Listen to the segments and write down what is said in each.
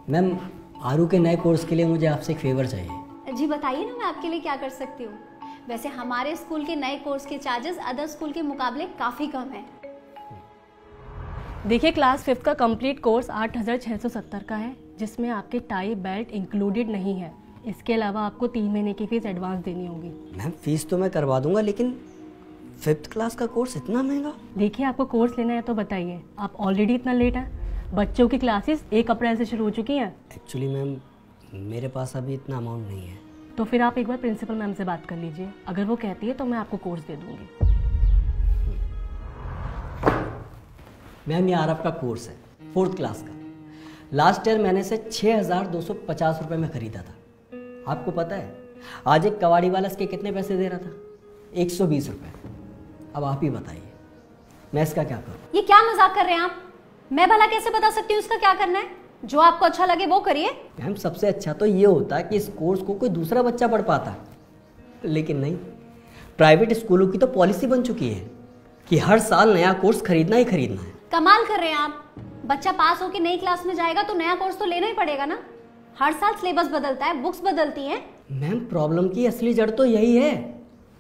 Ma'am आरू के नए course के लिए मुझे आपसे एक फेवर चाहिए। जी बताइए ना, मैं आपके लिए क्या कर सकती हूँ। वैसे हमारे स्कूल के नए कोर्स के चार्जेस अदर स्कूल के मुकाबले काफ़ी कम हैं। देखिए, क्लास 5 का कंप्लीट कोर्स 8,670 का है, जिसमें आपके टाई बेल्ट इंक्लूडेड नहीं है। इसके अलावा आपको 3 महीने की फीस एडवांस देनी होगी। मैम फीस तो मैं करवा दूंगा, लेकिन 5th क्लास का कोर्स इतना महंगा? देखिए, आपको कोर्स लेना है तो बताइए। आप ऑलरेडी इतना लेट हैं। बच्चों की क्लासेस 1 अप्रैल से शुरू हो चुकी हैं। एक्चुअली मैम मेरे पास अभी इतना अमाउंट नहीं है। तो फिर आप एक बार प्रिंसिपल मैम से बात कर लीजिए। अगर वो कहती है तो मैं आपको कोर्स दे दूंगी। मैम ये आरब का कोर्स है 4th क्लास का। लास्ट ईयर मैंने इसे 6,250 रुपये में ख़रीदा था। आपको पता है आज एक कबाड़ी वाला इसके कितने पैसे दे रहा था? 120 रुपये। अब आप ही बताइए मैं इसका क्या करूं? ये क्या मजाक कर रहे हैं आप? मैं भला कैसे बता सकती हूँ इसका क्या करना है? जो आपको अच्छा लगे वो करिए। मैम सबसे अच्छा तो ये होता कि इस कोर्स को कोई दूसरा बच्चा पढ़ पाता, लेकिन नहीं। प्राइवेट स्कूलों की तो पॉलिसी बन चुकी है कि हर साल नया कोर्स खरीदना ही खरीदना है। कमाल कर रहे हैं आप। बच्चा पास होकर नई क्लास में जाएगा तो नया कोर्स तो लेना ही पड़ेगा ना। हर साल सिलेबस बदलता है, बुक्स बदलती हैं। मैम प्रॉब्लम की असली जड़ तो यही है।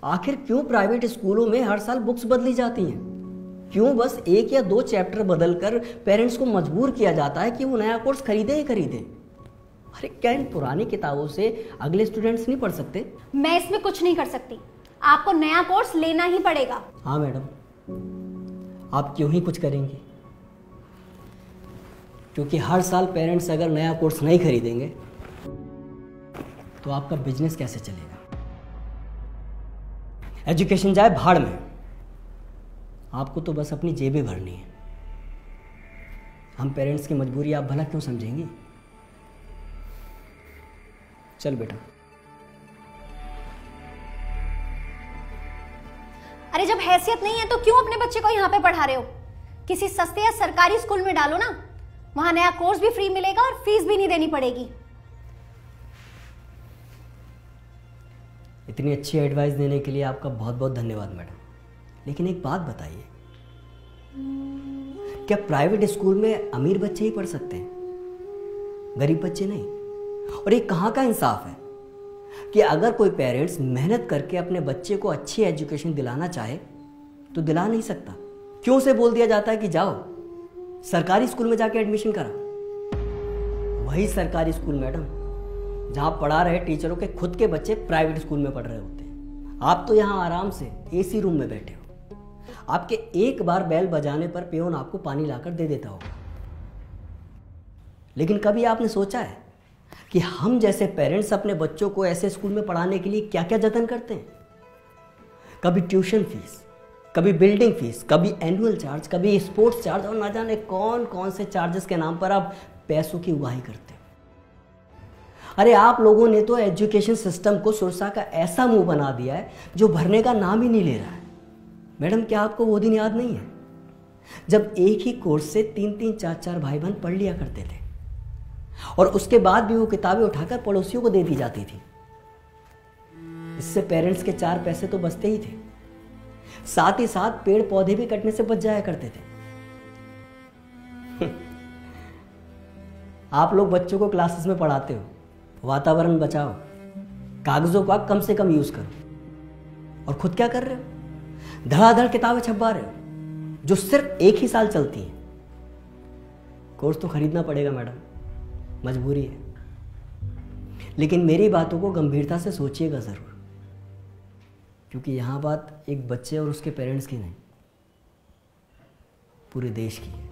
आखिर क्यों प्राइवेट स्कूलों में हर साल बुक्स बदली जाती हैं? क्यों बस 1 या 2 चैप्टर बदलकर पेरेंट्स को मजबूर किया जाता है कि वो नया कोर्स खरीदे ही खरीदे? अरे क्या इन पुरानी किताबों से अगले स्टूडेंट्स नहीं पढ़ सकते? मैं इसमें कुछ नहीं कर सकती। आपको नया कोर्स लेना ही पड़ेगा। हाँ मैडम, आप क्यों ही कुछ करेंगी? क्योंकि हर साल पेरेंट्स अगर नया कोर्स नहीं खरीदेंगे तो आपका बिजनेस कैसे चलेगा? एजुकेशन जाए भाड़ में, आपको तो बस अपनी जेबें भरनी है। हम पेरेंट्स की मजबूरी आप भला क्यों समझेंगी? चल बेटा। अरे जब हैसियत नहीं है तो क्यों अपने बच्चे को यहाँ पे पढ़ा रहे हो? किसी सस्ते या सरकारी स्कूल में डालो ना। वहां नया कोर्स भी फ्री मिलेगा और फीस भी नहीं देनी पड़ेगी। इतनी अच्छी एडवाइस देने के लिए आपका बहुत बहुत धन्यवाद मैडम। लेकिन एक बात बताइए, क्या प्राइवेट स्कूल में अमीर बच्चे ही पढ़ सकते हैं, गरीब बच्चे नहीं? और ये कहाँ का इंसाफ है कि अगर कोई पेरेंट्स मेहनत करके अपने बच्चे को अच्छी एजुकेशन दिलाना चाहे तो दिला नहीं सकता? क्यों से बोल दिया जाता है कि जाओ सरकारी स्कूल में जाके एडमिशन करा? वही सरकारी स्कूल मैडम जहां पढ़ा रहे टीचरों के खुद के बच्चे प्राइवेट स्कूल में पढ़ रहे होते हैं। आप तो यहां आराम से एसी रूम में बैठे हो। आपके एक बार बेल बजाने पर पियोन आपको पानी लाकर दे देता होगा। लेकिन कभी आपने सोचा है कि हम जैसे पेरेंट्स अपने बच्चों को ऐसे स्कूल में पढ़ाने के लिए क्या क्या जतन करते हैं? कभी ट्यूशन फीस, कभी बिल्डिंग फीस, कभी एनुअल चार्ज, कभी स्पोर्ट्स चार्ज, और ना जाने कौन कौन से चार्जेस के नाम पर आप पैसों की उगाही करते हो। अरे आप लोगों ने तो एजुकेशन सिस्टम को सुरसा का ऐसा मुंह बना दिया है जो भरने का नाम ही नहीं ले रहा है। मैडम क्या आपको वो दिन याद नहीं है जब एक ही कोर्स से 3-3, 4-4 भाई बहन पढ़ लिया करते थे और उसके बाद भी वो किताबें उठाकर पड़ोसियों को दे दी जाती थी? इससे पेरेंट्स के 4 पैसे तो बचते ही थे, साथ ही साथ पेड़ पौधे भी कटने से बच जाया करते थे। आप लोग बच्चों को क्लासेस में पढ़ाते हो वातावरण बचाओ, कागजों का कम से कम यूज करो, और खुद क्या कर रहे हो? धड़ाधड़ किताबें छपवा रहे हो जो सिर्फ 1 ही साल चलती हैं। कोर्स तो खरीदना पड़ेगा मैडम, मजबूरी है। लेकिन मेरी बातों को गंभीरता से सोचिएगा जरूर, क्योंकि यहां बात एक बच्चे और उसके पेरेंट्स की नहीं, पूरे देश की है।